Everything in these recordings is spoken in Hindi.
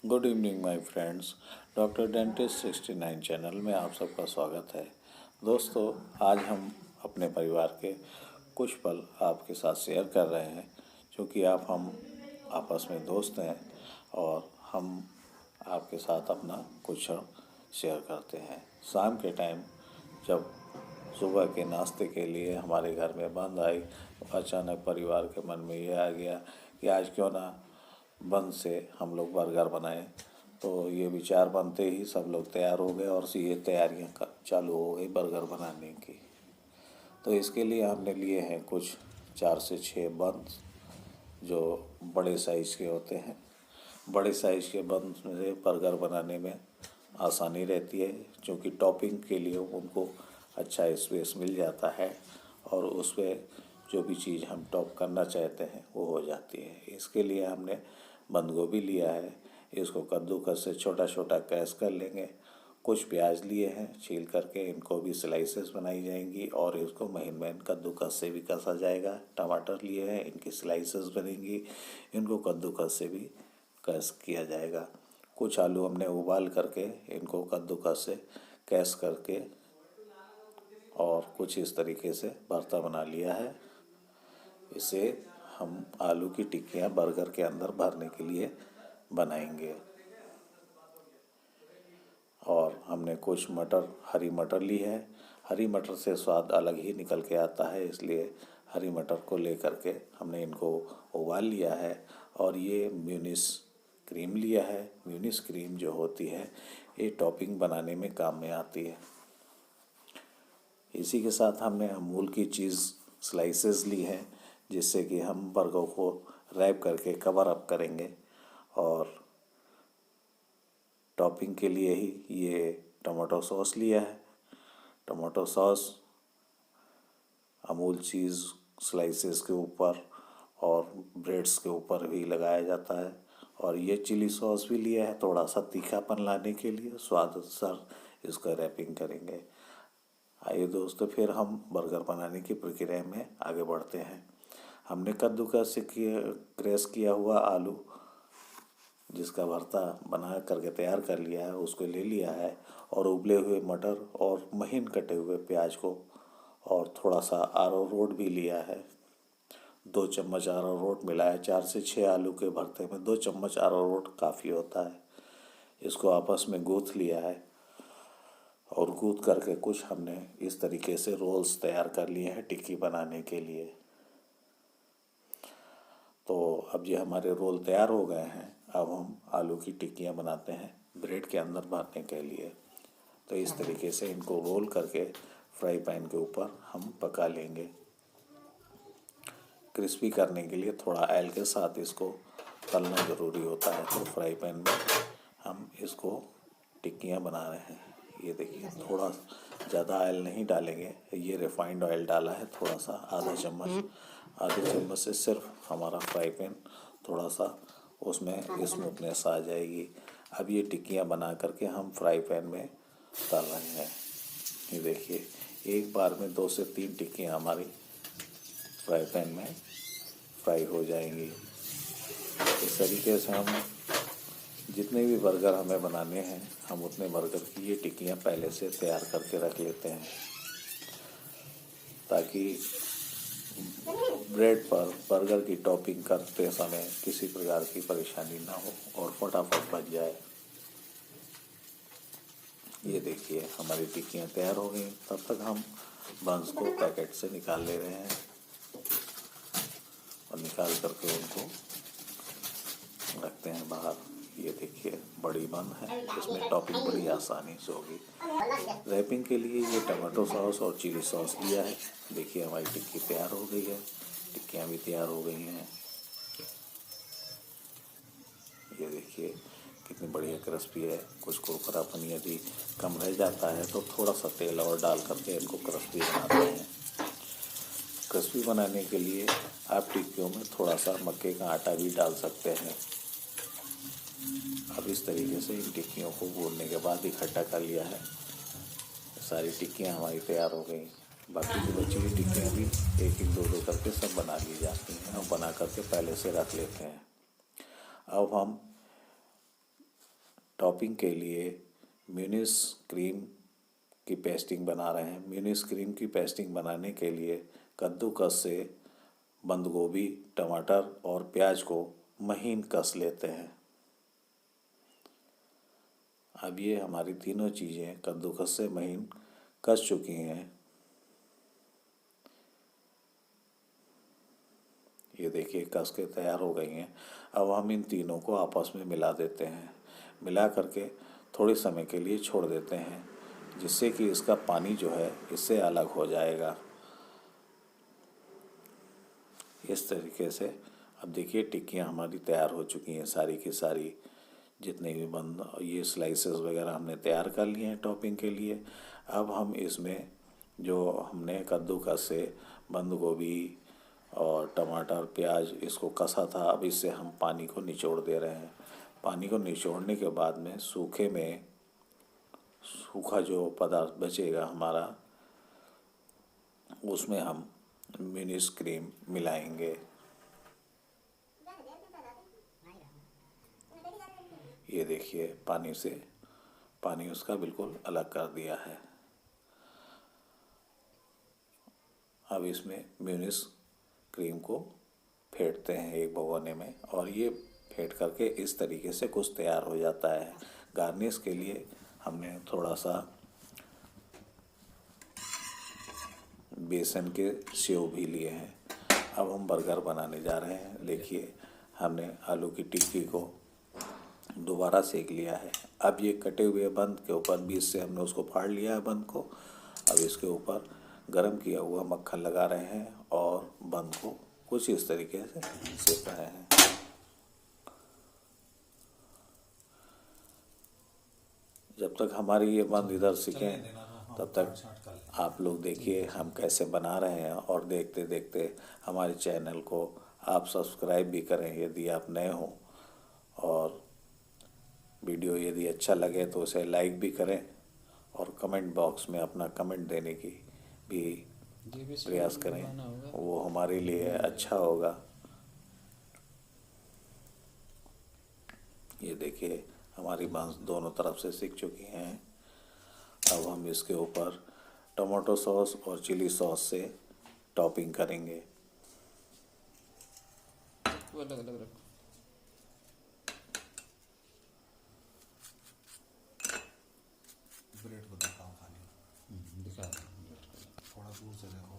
Good evening my friends. Doctor dentist 69 channel में आप सबका स्वागत है। दोस्तों, आज हम अपने परिवार के कुछ पल आपके साथ शेयर कर रहे हैं, क्योंकि हम आपस में दोस्त हैं और हम आपके साथ अपना कुछ क्षण शेयर करते हैं। शाम के टाइम जब सुबह के नाश्ते के लिए हमारे घर में बंद आई, अचानक परिवार के मन में ये आ गया कि आज क्यों ना बंद से हम लोग बर्गर बनाएं। तो ये विचार बनते ही सब लोग तैयार हो गए और ये तैयारियां चालू हो गई बर्गर बनाने की। तो इसके लिए हमने लिए हैं कुछ 4 से 6 बंद, जो बड़े साइज़ के होते हैं। बड़े साइज़ के बंद से बर्गर बनाने में आसानी रहती है, क्योंकि टॉपिंग के लिए उनको अच्छा स्पेस मिल जाता है और उस पर जो भी चीज़ हम टॉप करना चाहते हैं वो हो जाती है। इसके लिए हमने बंद गोभी लिया है, इसको कद्दूकस से छोटा छोटा कैश कर लेंगे। कुछ प्याज लिए हैं छील करके, इनको भी स्लाइसेस बनाई जाएंगी और इसको महीन महीन कद्दूकस से भी कसा जाएगा। टमाटर लिए हैं, इनकी स्लाइसेस बनेंगी, इनको कद्दूकस से भी कैश किया जाएगा। कुछ आलू हमने उबाल करके इनको कद्दूकस से कैश करके और कुछ इस तरीके से भरता बना लिया है। इसे हम आलू की टिक्कियाँ बर्गर के अंदर भरने के लिए बनाएंगे। और हमने कुछ हरी मटर ली है। हरी मटर से स्वाद अलग ही निकल के आता है, इसलिए हरी मटर को लेकर के हमने इनको उबाल लिया है। और ये म्यूनिस क्रीम लिया है। म्यूनिस क्रीम जो होती है ये टॉपिंग बनाने में काम में आती है। इसी के साथ हमने अमूल की चीज़ स्लाइसेस ली हैं, जिससे कि हम बर्गर को रैप करके कवर अप करेंगे। और टॉपिंग के लिए ही ये टमाटो सॉस लिया है। टमाटो सॉस अमूल चीज़ स्लाइसेस के ऊपर और ब्रेड्स के ऊपर भी लगाया जाता है। और ये चिली सॉस भी लिया है, थोड़ा सा तीखापन लाने के लिए स्वाद अनुसार इसका रैपिंग करेंगे। आइए दोस्तों, फिर हम बर्गर बनाने की प्रक्रिया में आगे बढ़ते हैं। हमने कद्दूकस से क्रैश किया हुआ आलू, जिसका भरता बना करके तैयार कर लिया है, उसको ले लिया है। और उबले हुए मटर और महीन कटे हुए प्याज को और थोड़ा सा अरारोट भी लिया है। 2 चम्मच अरारोट मिला है। 4 से 6 आलू के भरते में 2 चम्मच अरारोट काफ़ी होता है। इसको आपस में गूँथ लिया है और गूँथ करके कुछ हमने इस तरीके से रोल्स तैयार कर लिए हैं टिक्की बनाने के लिए। तो अब ये हमारे रोल तैयार हो गए हैं। अब हम आलू की टिक्कियाँ बनाते हैं ब्रेड के अंदर भरने के लिए। तो इस तरीके से इनको रोल करके फ्राई पैन के ऊपर हम पका लेंगे। क्रिस्पी करने के लिए थोड़ा ऑयल के साथ इसको तलना ज़रूरी होता है। तो फ्राई पैन में हम इसको टिक्कियाँ बना रहे हैं। ये देखिए, थोड़ा ज़्यादा ऑयल नहीं डालेंगे, ये रिफाइंड ऑयल डाला है थोड़ा सा, आधे चम्मच से सिर्फ हमारा फ्राई पैन थोड़ा सा उसमें स्मूथनेस आ जाएगी। अब ये टिक्कियाँ बना करके हम फ्राई पैन में तल रहे हैं। ये देखिए, एक बार में 2 से 3 टिक्कियाँ हमारी फ्राई पैन में फ्राई हो जाएंगी। इस तरीके से हम जितने भी बर्गर हमें बनाने हैं, हम उतने बर्गर की ये टिक्कियाँ पहले से तैयार करके रख लेते हैं, ताकि ब्रेड पर बर्गर की टॉपिंग करते समय किसी प्रकार की परेशानी ना हो और फटाफट बन जाए। ये देखिए, हमारी टिक्कियाँ तैयार हो गई। तब तक हम बंस को पैकेट से निकाल ले रहे हैं और निकाल करके उनको रखते हैं बाहर। ये देखिए, बड़ी बन है, इसमें टॉपिंग बड़ी आसानी से होगी। रैपिंग के लिए ये टमाटो सॉस और चिली सॉस लिया है। देखिए, हमारी टिक्की तैयार हो गई है। टिक्कियाँ भी तैयार हो गई हैं। ये देखिए कितनी बढ़िया क्रिस्पी है। कुछ कुरकुरापन यदि कम रह जाता है तो थोड़ा सा तेल और डाल करके इनको क्रिस्पी बनाते हैं। क्रिस्पी बनाने के लिए आप टिक्कियों में थोड़ा सा मक्के का आटा भी डाल सकते हैं। अब इस तरीके से इन टिक्कियों को भूनने के बाद इकट्ठा कर लिया है। सारी टिक्कियाँ हमारी तैयार हो गई। बाकी की बची हुई टिक्कियाँ भी एक एक दो करके सब बना ली जाती हैं और बना करके पहले से रख लेते हैं। अब हम टॉपिंग के लिए म्यूनिस क्रीम की पेस्टिंग बना रहे हैं। म्यूनिस क्रीम की पेस्टिंग बनाने के लिए कद्दूकस से बंद गोभी, टमाटर और प्याज को महीन कस लेते हैं। अब ये हमारी तीनों चीज़ें कद्दूकस से महीन कस चुकी हैं। ये देखिए कस के तैयार हो गई हैं। अब हम इन तीनों को आपस में मिला देते हैं। मिला करके थोड़े समय के लिए छोड़ देते हैं, जिससे कि इसका पानी जो है इससे अलग हो जाएगा। इस तरीके से अब देखिए टिक्कियाँ हमारी तैयार हो चुकी हैं, सारी की सारी। जितने भी बंद ये स्लाइसेस वगैरह हमने तैयार कर लिए हैं टॉपिंग के लिए। अब हम इसमें जो हमने कद्दूकस से बंद गोभी और टमाटर, प्याज इसको कसा था, अब इससे हम पानी को निचोड़ दे रहे हैं। पानी को निचोड़ने के बाद में सूखा जो पदार्थ बचेगा हमारा, उसमें हम म्यूनिस क्रीम मिलाएंगे। ये देखिए पानी उसका बिल्कुल अलग कर दिया है। अब इसमें म्यूनिस क्रीम को फेंटते हैं एक भगोने में, और ये फेंट करके इस तरीके से कुछ तैयार हो जाता है। गार्निश के लिए हमने थोड़ा सा बेसन के सेव भी लिए हैं। अब हम बर्गर बनाने जा रहे हैं। देखिए हमने आलू की टिक्की को दोबारा सेक लिया है। अब ये कटे हुए बंद के ऊपर बीच से हमने उसको फाड़ लिया है बंद को। अब इसके ऊपर गरम किया हुआ मक्खन लगा रहे हैं और बंद को कुछ इस तरीके से सेक रहे हैं। जब तक हमारी ये बंद इधर सीखें तब तक आप लोग देखिए हम कैसे बना रहे हैं, और देखते देखते हमारे चैनल को आप सब्सक्राइब भी करें यदि आप नए हों, और वीडियो यदि अच्छा लगे तो उसे लाइक भी करें, और कमेंट बॉक्स में अपना कमेंट देने की भी प्रयास करें, वो हमारे लिए अच्छा होगा। ये देखिए हमारी बंस दोनों तरफ से सीख चुकी हैं। अब हम इसके ऊपर टमाटो सॉस और चिली सॉस से टॉपिंग करेंगे। अलग अलग रखो। ब्रेड को दिखाओ खाली। दिखा थोड़ा दूर से देखो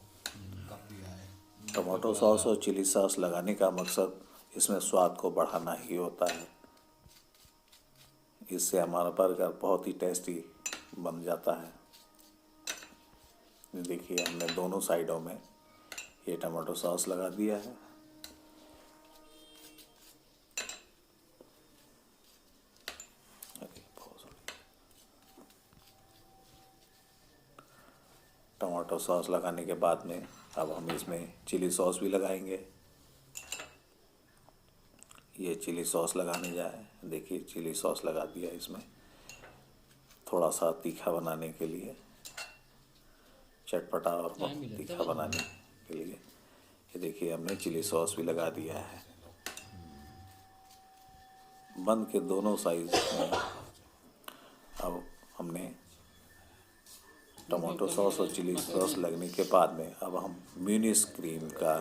कब दिया है। टमाटो सॉस और चिली सॉस लगाने का मकसद इसमें स्वाद को बढ़ाना ही होता है। इससे हमारा बर्गर बहुत ही टेस्टी बन जाता है। देखिए हमने दोनों साइडों में ये टमाटो सॉस लगा दिया है। टमाटो सॉस लगाने के बाद में अब हम इसमें चिली सॉस भी लगाएंगे। ये चिली सॉस लगाने जाए, देखिए चिली सॉस लगा दिया इसमें, थोड़ा सा तीखा बनाने के लिए, चटपटा और तीखा बनाने के लिए। ये देखिए हमने चिली सॉस भी लगा दिया है। बंद के दोनों साइज में अब हमने टमाटो सॉस और चिली सॉस लगने के बाद में अब हम म्यूनिस क्रीम का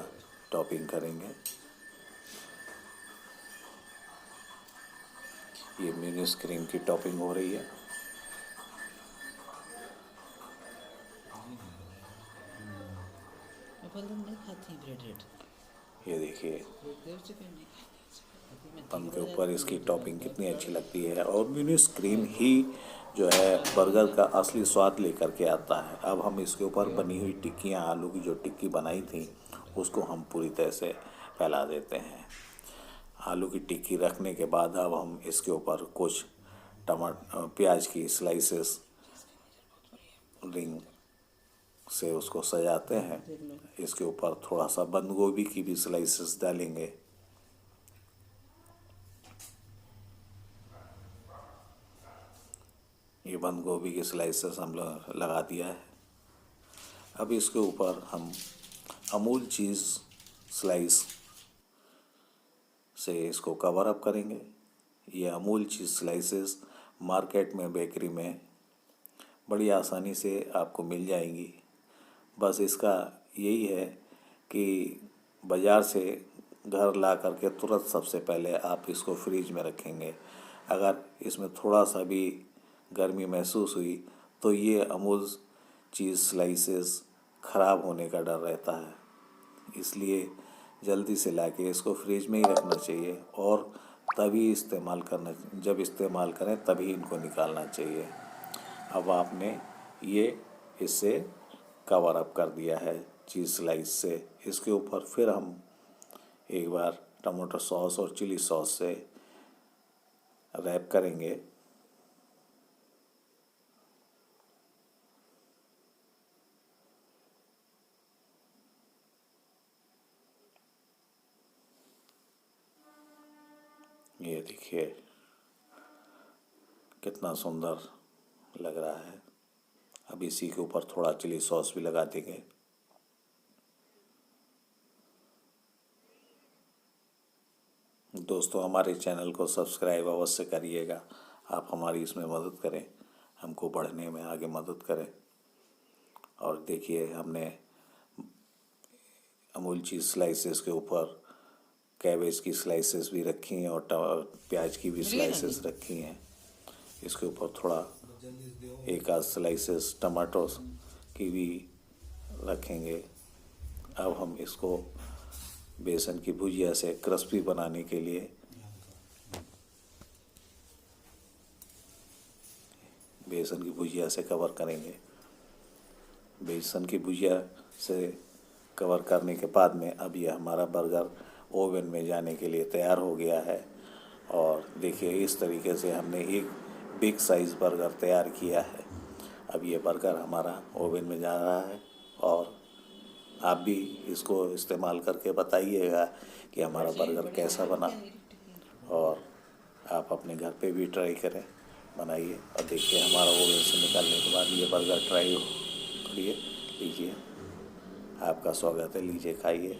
टॉपिंग करेंगे। ये म्यूनिस क्रीम की टॉपिंग हो रही है। नहीं खाती ब्रेड। ये देखिए बन के ऊपर इसकी टॉपिंग कितनी अच्छी लगती है, और म्यूनिस क्रीम ही जो है बर्गर का असली स्वाद लेकर के आता है। अब हम इसके ऊपर बनी हुई टिक्कियाँ, आलू की जो टिक्की बनाई थी उसको हम पूरी तरह से फैला देते हैं। आलू की टिक्की रखने के बाद अब हम इसके ऊपर कुछ प्याज की स्लाइसेस रिंग से उसको सजाते हैं। इसके ऊपर थोड़ा सा बंद गोभी की भी स्लाइसेस डालेंगे। ये बंद गोभी की स्लाइसेस हम लोग लगा दिया है। अब इसके ऊपर हम अमूल चीज़ स्लाइस से इसको कवर अप करेंगे। ये अमूल चीज़ स्लाइसेस मार्केट में, बेकरी में बड़ी आसानी से आपको मिल जाएंगी। बस इसका यही है कि बाज़ार से घर ला करके तुरंत सबसे पहले आप इसको फ्रीज में रखेंगे। अगर इसमें थोड़ा सा भी गर्मी महसूस हुई तो ये अमूल चीज़ स्लाइसेस ख़राब होने का डर रहता है, इसलिए जल्दी से लाके इसको फ्रिज में ही रखना चाहिए और तभी इस्तेमाल करना, जब इस्तेमाल करें तभी इनको निकालना चाहिए। अब आपने ये इससे कवर अप कर दिया है चीज़ स्लाइस से। इसके ऊपर फिर हम एक बार टमाटो सॉस और चिली सॉस से रैप करेंगे। ये देखिए कितना सुंदर लग रहा है। अब इसी के ऊपर थोड़ा चिली सॉस भी लगा देंगे। दोस्तों, हमारे चैनल को सब्सक्राइब अवश्य करिएगा। आप हमारी इसमें मदद करें, हमको बढ़ने में आगे मदद करें। और देखिए, हमने अमूल चीज़ स्लाइसेस के ऊपर कैबेज की स्लाइसेस भी रखी हैं और प्याज की भी स्लाइसेस रखी हैं। इसके ऊपर थोड़ा एक आध स्लाइसेस टमाटोस की भी रखेंगे। अब हम इसको बेसन की भुजिया से क्रिस्पी बनाने के लिए बेसन की भुजिया से कवर करेंगे। बेसन की भुजिया से कवर करने के बाद में अब ये हमारा बर्गर ओवन में जाने के लिए तैयार हो गया है। और देखिए, इस तरीके से हमने एक बिग साइज़ बर्गर तैयार किया है। अब ये बर्गर हमारा ओवन में जा रहा है और आप भी इसको इस्तेमाल करके बताइएगा कि हमारा बर्गर कैसा बना। और आप अपने घर पे भी ट्राई करें, बनाइए और देखिए हमारा ओवन से निकालने के बाद ये बर्गर ट्राई करिए, लीजिए। आपका स्वागत है, लीजिए, खाइए।